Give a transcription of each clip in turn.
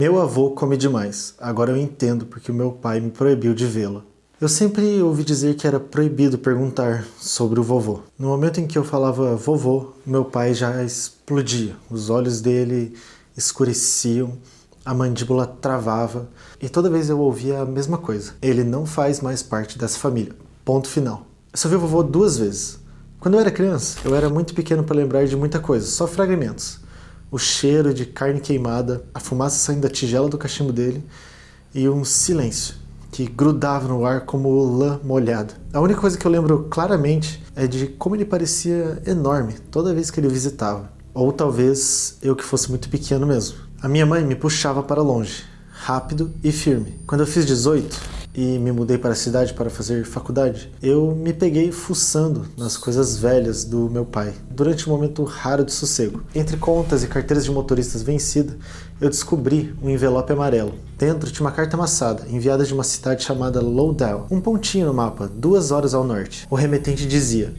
Meu avô come demais. Agora eu entendo porque o meu pai me proibiu de vê-lo. Eu sempre ouvi dizer que era proibido perguntar sobre o vovô. No momento em que eu falava vovô, meu pai já explodia. Os olhos dele escureciam, a mandíbula travava e toda vez eu ouvia a mesma coisa. Ele não faz mais parte dessa família. Ponto final. Eu só vi o vovô 2 vezes. Quando eu era criança, eu era muito pequeno para lembrar de muita coisa, só fragmentos. O cheiro de carne queimada, a fumaça saindo da tigela do cachimbo dele e um silêncio que grudava no ar como lã molhada. A única coisa que eu lembro claramente é de como ele parecia enorme toda vez que ele visitava. Ou talvez eu que fosse muito pequeno mesmo. A minha mãe me puxava para longe, rápido e firme. Quando eu fiz 18 e me mudei para a cidade para fazer faculdade, eu me peguei fuçando nas coisas velhas do meu pai, durante um momento raro de sossego. Entre contas e carteiras de motoristas vencida, eu descobri um envelope amarelo. Dentro tinha uma carta amassada, enviada de uma cidade chamada Lowdale, um pontinho no mapa, 2 horas ao norte. O remetente dizia: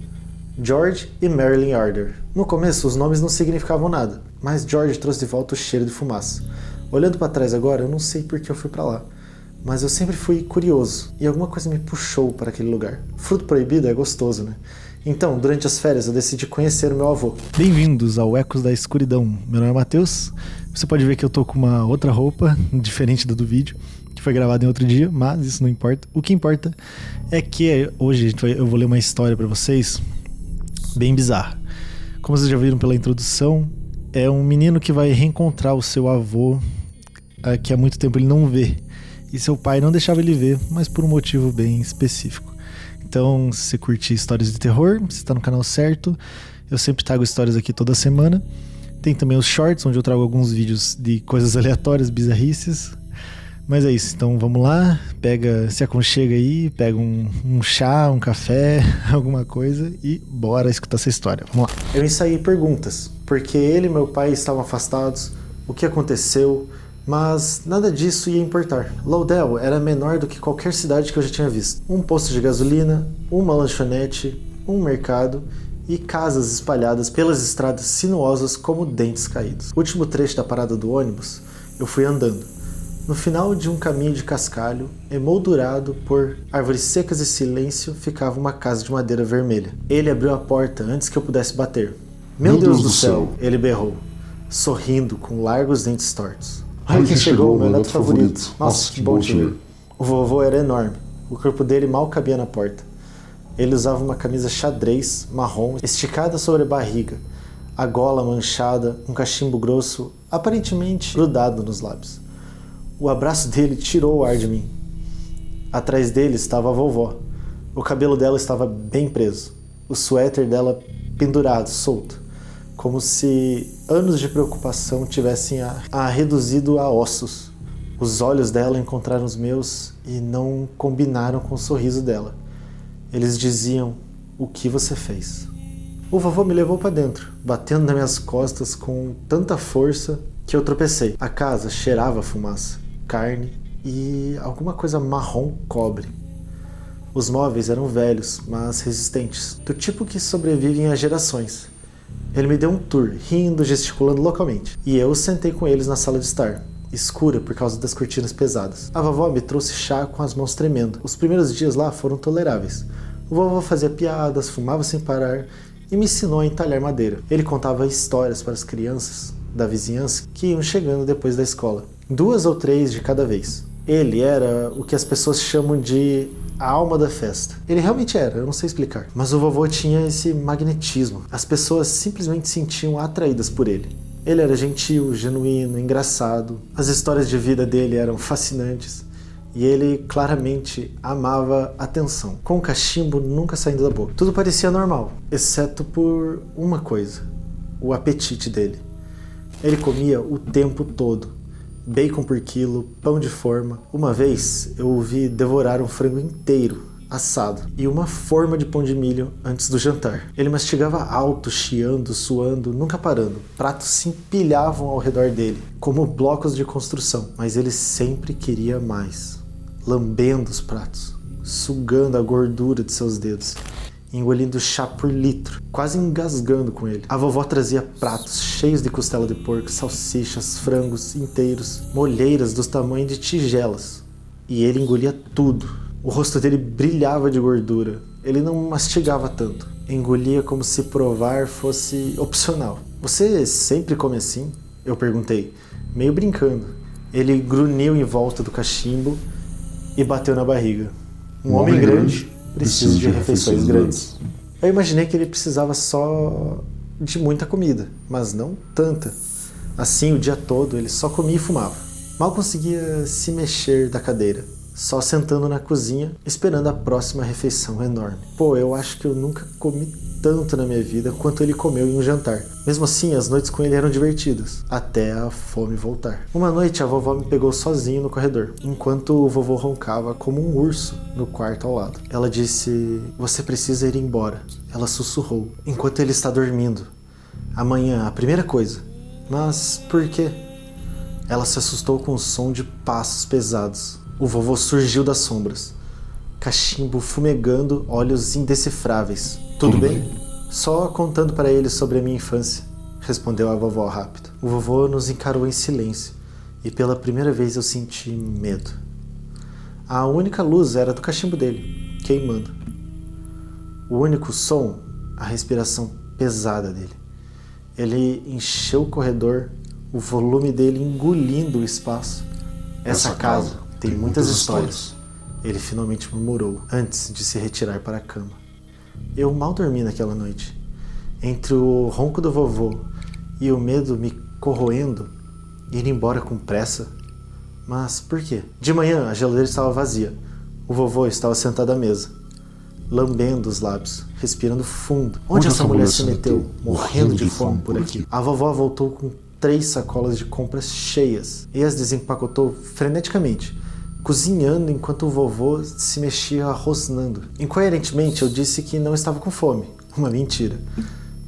George e Marilyn Arder. No começo, os nomes não significavam nada, mas George trouxe de volta o cheiro de fumaça. Olhando para trás agora, eu não sei por que eu fui para lá, mas eu sempre fui curioso e alguma coisa me puxou para aquele lugar. Fruto proibido é gostoso, né? Então, durante as férias, eu decidi conhecer o meu avô. Bem-vindos ao Ecos da Escuridão. Meu nome é Matheus. Você pode ver que eu tô com uma outra roupa, diferente da do vídeo, que foi gravada em outro dia, mas isso não importa. O que importa é que hoje eu vou ler uma história para vocês bem bizarra. Como vocês já viram pela introdução, é um menino que vai reencontrar o seu avô, que há muito tempo ele não vê. E seu pai não deixava ele ver, mas por um motivo bem específico. Então, se você curte histórias de terror, você está no canal certo. Eu sempre trago histórias aqui toda semana. Tem também os shorts, onde eu trago alguns vídeos de coisas aleatórias, bizarrices. Mas é isso, então vamos lá, se aconchega aí, pega um chá, um café, alguma coisa e bora escutar essa história. Vamos lá. Eu ensaiei perguntas, porque ele e meu pai estavam afastados, o que aconteceu, mas nada disso ia importar. Lowdale era menor do que qualquer cidade que eu já tinha visto. Um posto de gasolina, uma lanchonete, um mercado e casas espalhadas pelas estradas sinuosas como dentes caídos. O último trecho da parada do ônibus, eu fui andando. No final de um caminho de cascalho, emoldurado por árvores secas e silêncio, ficava uma casa de madeira vermelha. Ele abriu a porta antes que eu pudesse bater. Meu Deus do céu, ele berrou, sorrindo com largos dentes tortos. Ai, que chegou, meu neto favorito. Nossa, que bom te ver. O vovô era enorme. O corpo dele mal cabia na porta. Ele usava uma camisa xadrez marrom esticada sobre a barriga, a gola manchada, um cachimbo grosso aparentemente grudado nos lábios. O abraço dele tirou o ar de mim. Atrás dele estava a vovó. O cabelo dela estava bem preso. O suéter dela pendurado, solto. Como se anos de preocupação tivessem a reduzido a ossos. Os olhos dela encontraram os meus e não combinaram com o sorriso dela. Eles diziam: "O que você fez?" O vovô me levou para dentro, batendo nas minhas costas com tanta força que eu tropecei. A casa cheirava a fumaça, carne e alguma coisa marrom cobre. Os móveis eram velhos, mas resistentes, do tipo que sobrevivem a gerações. Ele me deu um tour, rindo, gesticulando localmente, e eu sentei com eles na sala de estar, escura por causa das cortinas pesadas. A vovó me trouxe chá com as mãos tremendo. Os primeiros dias lá foram toleráveis. O vovô fazia piadas, fumava sem parar e me ensinou a entalhar madeira. Ele contava histórias para as crianças da vizinhança que iam chegando depois da escola. 2 ou 3 de cada vez. Ele era o que as pessoas chamam de a alma da festa. Ele realmente era, eu não sei explicar. Mas o vovô tinha esse magnetismo. As pessoas simplesmente se sentiam atraídas por ele. Ele era gentil, genuíno, engraçado. As histórias de vida dele eram fascinantes. E ele claramente amava atenção, com o cachimbo nunca saindo da boca. Tudo parecia normal, exceto por uma coisa: o apetite dele. Ele comia o tempo todo. Bacon por quilo, pão de forma. Uma vez eu o vi devorar um frango inteiro, assado, e uma forma de pão de milho antes do jantar. Ele mastigava alto, chiando, suando, nunca parando. Pratos se empilhavam ao redor dele, como blocos de construção, mas ele sempre queria mais. Lambendo os pratos, sugando a gordura de seus dedos. engolindo chá por litro, quase engasgando com ele. A vovó trazia pratos cheios de costela de porco, salsichas, frangos inteiros, molheiras dos tamanhos de tigelas. E ele engolia tudo. O rosto dele brilhava de gordura. Ele não mastigava tanto. Engolia como se provar fosse opcional. Você sempre come assim? Eu perguntei, meio brincando. Ele grunhiu em volta do cachimbo e bateu na barriga. Um homem grande precisa de refeições grandes. Eu imaginei que ele precisava só de muita comida, mas não tanta. Assim, o dia todo, ele só comia e fumava. Mal conseguia se mexer da cadeira, só sentando na cozinha, esperando a próxima refeição enorme. Pô, eu acho que eu nunca comi tanto na minha vida quanto ele comeu em um jantar. Mesmo assim, as noites com ele eram divertidas, até a fome voltar. Uma noite, a vovó me pegou sozinho no corredor, enquanto o vovô roncava como um urso no quarto ao lado. Ela disse, você precisa ir embora. Ela sussurrou, enquanto ele está dormindo. Amanhã, a primeira coisa. Mas por quê? Ela se assustou com o som de passos pesados. O vovô surgiu das sombras. Cachimbo fumegando, olhos indecifráveis. Tudo bem? Só contando para ele sobre a minha infância, respondeu a vovó rápido. O vovô nos encarou em silêncio e pela primeira vez eu senti medo. A única luz era do cachimbo dele, queimando. O único som, a respiração pesada dele. Ele encheu o corredor, o volume dele engolindo o espaço. Essa casa tem muitas histórias, ele finalmente murmurou antes de se retirar para a cama. Eu mal dormi naquela noite. Entre o ronco do vovô e o medo me corroendo, ir embora com pressa. Mas por quê? De manhã a geladeira estava vazia. O vovô estava sentado à mesa, lambendo os lábios, respirando fundo. Onde essa mulher se meteu, morrendo de fome por aqui? A vovó voltou com 3 sacolas de compras cheias e as desempacotou freneticamente, cozinhando enquanto o vovô se mexia rosnando. Incoerentemente, eu disse que não estava com fome. Uma mentira.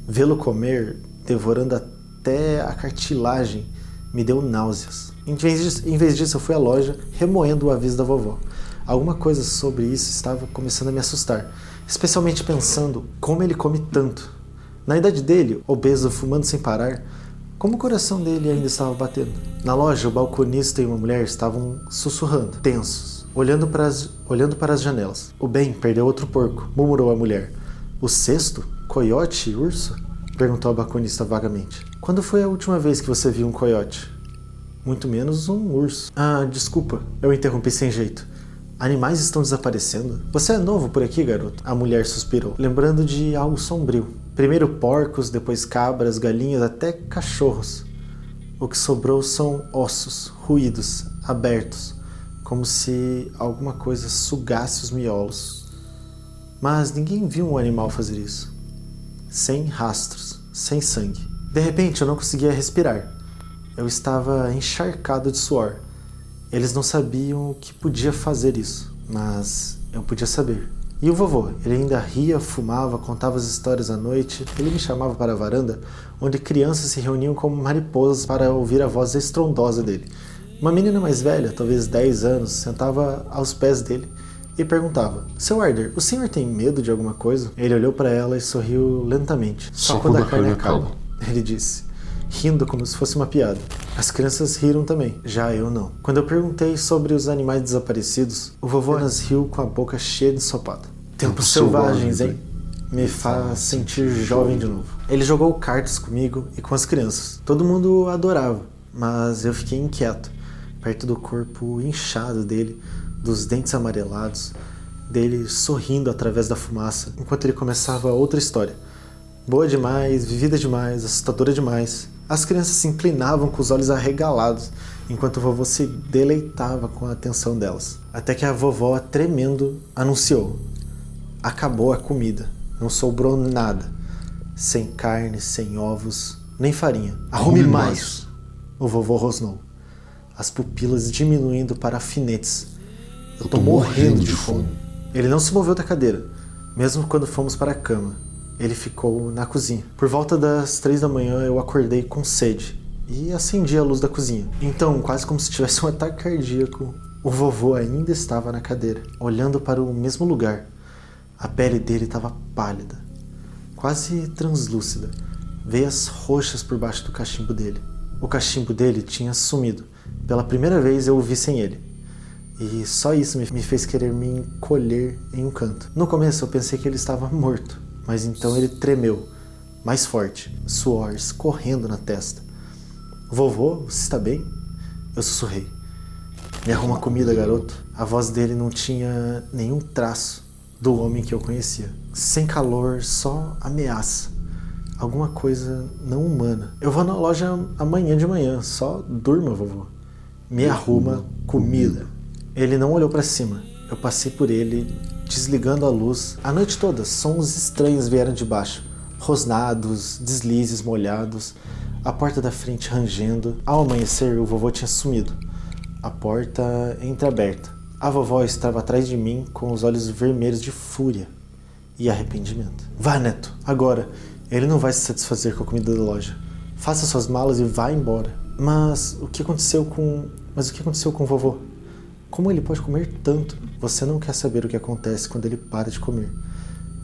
Vê-lo comer, devorando até a cartilagem, me deu náuseas. Em vez disso, eu fui à loja, remoendo o aviso da vovó. Alguma coisa sobre isso estava começando a me assustar, especialmente pensando como ele come tanto. Na idade dele, obeso, fumando sem parar, como o coração dele ainda estava batendo. Na loja, o balconista e uma mulher estavam sussurrando, tensos, olhando para as janelas. O Ben perdeu outro porco, murmurou a mulher. O sexto? Coiote e urso? Perguntou a balconista vagamente. Quando foi a última vez que você viu um coiote? Muito menos um urso. Ah, desculpa, eu interrompi sem jeito. Animais estão desaparecendo? Você é novo por aqui, garoto? A mulher suspirou, lembrando de algo sombrio. Primeiro porcos, depois cabras, galinhas, até cachorros. O que sobrou são ossos, ruídos, abertos, como se alguma coisa sugasse os miolos. Mas ninguém viu um animal fazer isso. Sem rastros, sem sangue. De repente eu não conseguia respirar. Eu estava encharcado de suor. Eles não sabiam o que podia fazer isso, mas eu podia saber. E o vovô? Ele ainda ria, fumava, contava as histórias à noite. Ele me chamava para a varanda, onde crianças se reuniam como mariposas para ouvir a voz estrondosa dele. Uma menina mais velha, talvez 10 anos, sentava aos pés dele e perguntava: Seu Arder, o senhor tem medo de alguma coisa? Ele olhou para ela e sorriu lentamente. Só quando a carne acaba, ele disse, rindo como se fosse uma piada. As crianças riram também, já eu não. Quando eu perguntei sobre os animais desaparecidos, o vovô apenas riu com a boca cheia de ensopado. Tempos selvagens, hein? Me faz sentir jovem de novo. Ele jogou cartas comigo e com as crianças. Todo mundo adorava, mas eu fiquei inquieto, perto do corpo inchado dele, dos dentes amarelados, dele sorrindo através da fumaça, enquanto ele começava outra história. Boa demais, vivida demais, assustadora demais. As crianças se inclinavam com os olhos arregalados, enquanto o vovô se deleitava com a atenção delas. Até que a vovó, tremendo, anunciou: acabou a comida, não sobrou nada. Sem carne, sem ovos, nem farinha. Arrume mais! O vovô rosnou, as pupilas diminuindo para alfinetes. Eu tô morrendo de fome. Ele não se moveu da cadeira, mesmo quando fomos para a cama. Ele ficou na cozinha. Por volta das 3 da manhã eu acordei com sede e acendi a luz da cozinha. Então, quase como se tivesse um ataque cardíaco, o vovô ainda estava na cadeira, olhando para o mesmo lugar. A pele dele estava pálida, quase translúcida, veias roxas por baixo do cachimbo dele. O cachimbo dele tinha sumido. Pela primeira vez eu o vi sem ele. E só isso me fez querer me encolher em um canto. No começo eu pensei que ele estava morto, mas então ele tremeu, mais forte, suor escorrendo na testa. Vovô, você está bem? Eu sussurrei. Me arruma comida, garoto. A voz dele não tinha nenhum traço do homem que eu conhecia. Sem calor, só ameaça. Alguma coisa não humana. Eu vou na loja amanhã de manhã, só durma, vovô. Me arruma comida. Ele não olhou para cima. Eu passei por ele, desligando a luz. A noite toda, sons estranhos vieram de baixo. Rosnados, deslizes molhados, a porta da frente rangendo. Ao amanhecer, o vovô tinha sumido. A porta entreaberta. A vovó estava atrás de mim com os olhos vermelhos de fúria e arrependimento. Vá, neto, agora. Ele não vai se satisfazer com a comida da loja. Faça suas malas e vá embora. Mas o que aconteceu com o vovô? Como ele pode comer tanto? Você não quer saber o que acontece quando ele para de comer.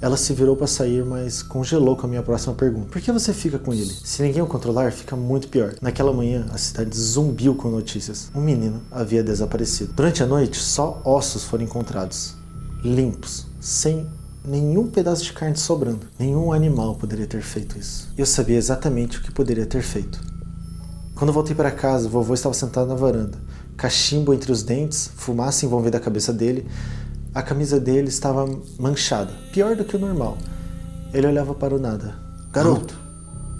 Ela se virou para sair, mas congelou com a minha próxima pergunta. Por que você fica com ele? Se ninguém o controlar, fica muito pior. Naquela manhã, a cidade zumbiu com notícias. Um menino havia desaparecido. Durante a noite, só ossos foram encontrados. Limpos, sem nenhum pedaço de carne sobrando. Nenhum animal poderia ter feito isso. Eu sabia exatamente o que poderia ter feito. Quando voltei para casa, o vovô estava sentado na varanda. Cachimbo entre os dentes, fumaça envolvendo a cabeça dele. A camisa dele estava manchada, pior do que o normal. Ele olhava para o nada. Garoto!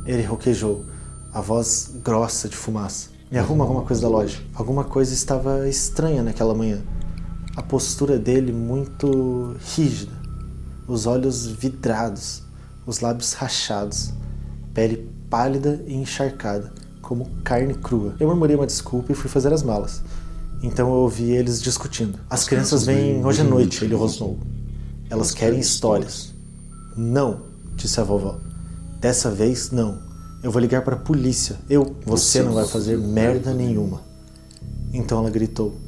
Ele roquejou, a voz grossa de fumaça. Me arruma alguma coisa da loja. Alguma coisa estava estranha naquela manhã. A postura dele muito rígida. Os olhos vidrados, os lábios rachados. Pele pálida e encharcada, como carne crua. Eu murmurei uma desculpa e fui fazer as malas. Então eu ouvi eles discutindo. As crianças vêm hoje à noite, ele rosnou. Elas querem histórias. Não, disse a vovó. Dessa vez, não. Eu vou ligar para a polícia. Você não vai fazer merda nenhuma. Então ela gritou.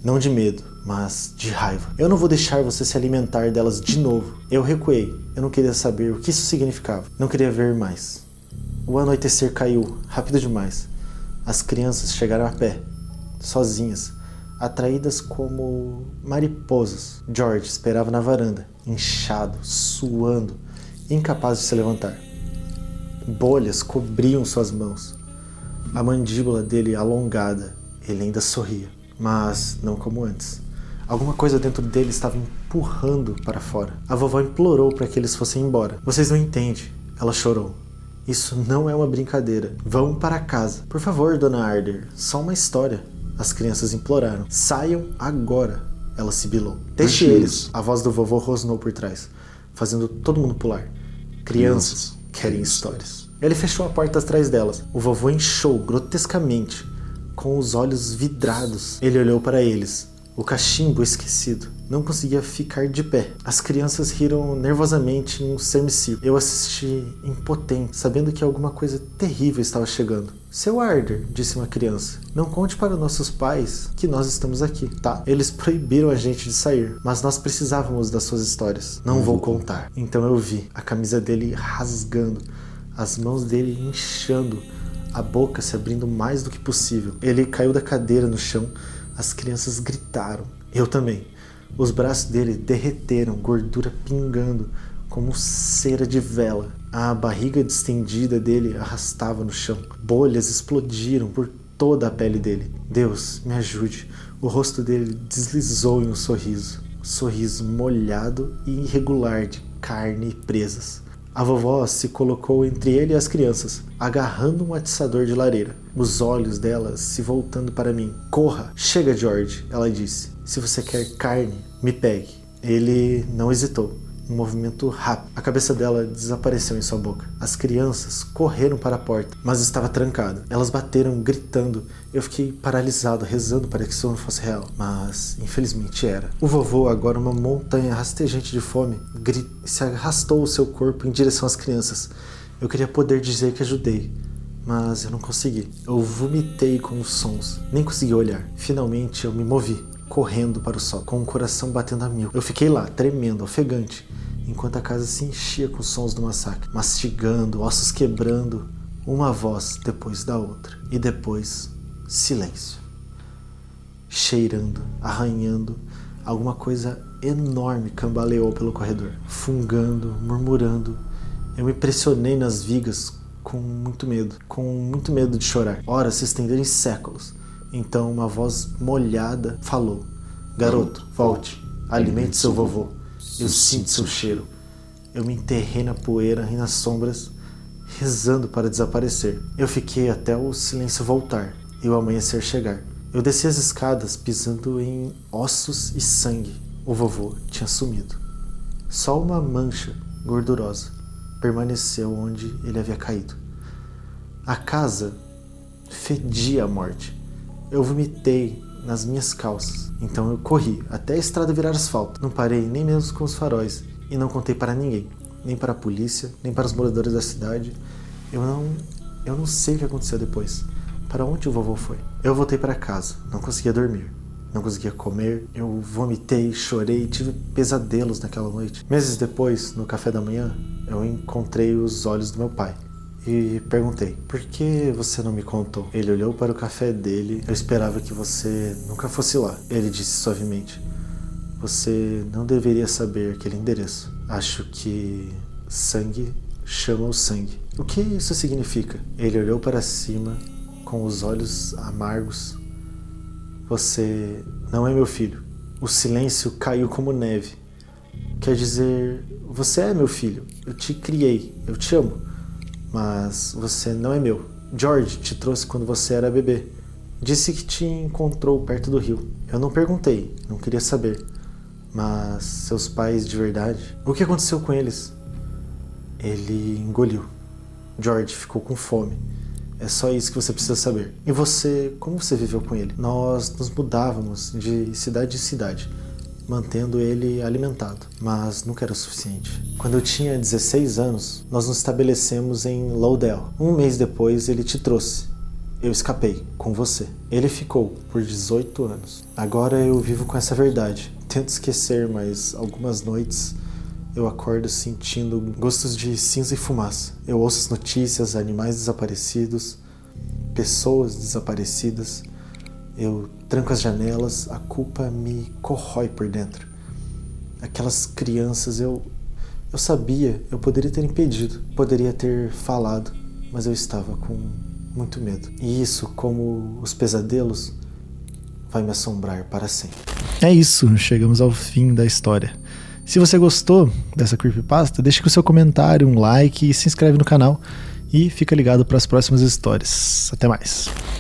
Não de medo, mas de raiva. Eu não vou deixar você se alimentar delas de novo. Eu recuei. Eu não queria saber o que isso significava. Não queria ver mais. O anoitecer caiu, rápido demais. As crianças chegaram a pé. Sozinhas, atraídas como mariposas. George esperava na varanda, inchado, suando, incapaz de se levantar. Bolhas cobriam suas mãos. A mandíbula dele alongada, ele ainda sorria, mas não como antes. Alguma coisa dentro dele estava empurrando para fora. A vovó implorou para que eles fossem embora. Vocês não entendem, ela chorou. Isso não é uma brincadeira. Vão para casa. Por favor, dona Arder, só uma história. As crianças imploraram. Saiam agora, ela sibilou. Deixe eles. A voz do vovô rosnou por trás, fazendo todo mundo pular. Crianças querem histórias. Ele fechou a porta atrás delas. O vovô inchou grotescamente, com os olhos vidrados. Ele olhou para eles. O cachimbo esquecido. Não conseguia ficar de pé. As crianças riram nervosamente em um semicírculo. Eu assisti impotente, sabendo que alguma coisa terrível estava chegando. Seu Arder, disse uma criança, não conte para nossos pais que nós estamos aqui, tá? Eles proibiram a gente de sair, mas nós precisávamos das suas histórias. Não vou contar. Então eu vi a camisa dele rasgando, as mãos dele inchando, a boca se abrindo mais do que possível. Ele caiu da cadeira no chão. As crianças gritaram. Eu também. Os braços dele derreteram, gordura pingando, como cera de vela. A barriga distendida dele arrastava no chão. Bolhas explodiram por toda a pele dele. Deus, me ajude. O rosto dele deslizou em um sorriso. Um sorriso molhado e irregular de carne e presas. A vovó se colocou entre ele e as crianças, agarrando um atiçador de lareira. Os olhos dela se voltando para mim. Corra! Chega, George, ela disse. Se você quer carne, me pegue. Ele não hesitou. Um movimento rápido. A cabeça dela desapareceu em sua boca. As crianças correram para a porta, mas estava trancada. Elas bateram, gritando. Eu fiquei paralisado, rezando para que isso não fosse real. Mas, infelizmente, era. O vovô, agora uma montanha rastejante de fome, se arrastou o seu corpo em direção às crianças. Eu queria poder dizer que ajudei, mas eu não consegui. Eu vomitei com os sons. Nem consegui olhar. Finalmente, eu me movi. correndo para o sol, com o coração batendo a mil. Eu fiquei lá, tremendo, ofegante, enquanto a casa se enchia com os sons do massacre, mastigando, ossos quebrando, uma voz depois da outra. E depois, silêncio. Cheirando, arranhando, alguma coisa enorme cambaleou pelo corredor, fungando, murmurando. Eu me pressionei nas vigas com muito medo de chorar. Horas se estenderam em séculos. Então uma voz molhada falou: garoto, volte, alimente seu vovô. Eu sinto seu cheiro. Eu me enterrei na poeira e nas sombras, rezando para desaparecer. Eu fiquei até o silêncio voltar e o amanhecer chegar. Eu desci as escadas pisando em ossos e sangue. O vovô tinha sumido. Só uma mancha gordurosa permaneceu onde ele havia caído. A casa fedia a morte. Eu vomitei nas minhas calças. Então eu corri até a estrada virar asfalto. Não parei nem mesmo com os faróis e não contei para ninguém, nem para a polícia, nem para os moradores da cidade. Eu não sei o que aconteceu depois. Para onde o vovô foi? Eu voltei para casa. Não conseguia dormir. Não conseguia comer. Eu vomitei, chorei, tive pesadelos naquela noite. Meses depois, no café da manhã, eu encontrei os olhos do meu pai e perguntei: por que você não me contou? Ele olhou para o café dele. Eu esperava que você nunca fosse lá. Ele disse suavemente: você não deveria saber aquele endereço. Acho que sangue chama o sangue. O que isso significa? Ele olhou para cima com os olhos amargos. Você não é meu filho. O silêncio caiu como neve. Quer dizer, você é meu filho. Eu te criei, eu te amo. Mas você não é meu. George te trouxe quando você era bebê. Disse que te encontrou perto do rio. Eu não perguntei, não queria saber. Mas seus pais de verdade, o que aconteceu com eles? Ele engoliu. George ficou com fome. É só isso que você precisa saber. E você, como você viveu com ele? Nós nos mudávamos de cidade em cidade, mantendo ele alimentado, mas nunca era o suficiente. Quando eu tinha 16 anos, nós nos estabelecemos em Lowdale. Um mês depois, ele te trouxe. Eu escapei, com você. Ele ficou por 18 anos. Agora eu vivo com essa verdade. Tento esquecer, mas algumas noites eu acordo sentindo gostos de cinza e fumaça. Eu ouço as notícias, animais desaparecidos, pessoas desaparecidas. Eu tranco as janelas, a culpa me corrói por dentro. Aquelas crianças, eu sabia, eu poderia ter impedido, poderia ter falado, mas eu estava com muito medo. E isso, como os pesadelos, vai me assombrar para sempre. É isso, chegamos ao fim da história. Se você gostou dessa creepypasta, deixe o seu comentário, um like e se inscreve no canal. E fica ligado para as próximas histórias. Até mais!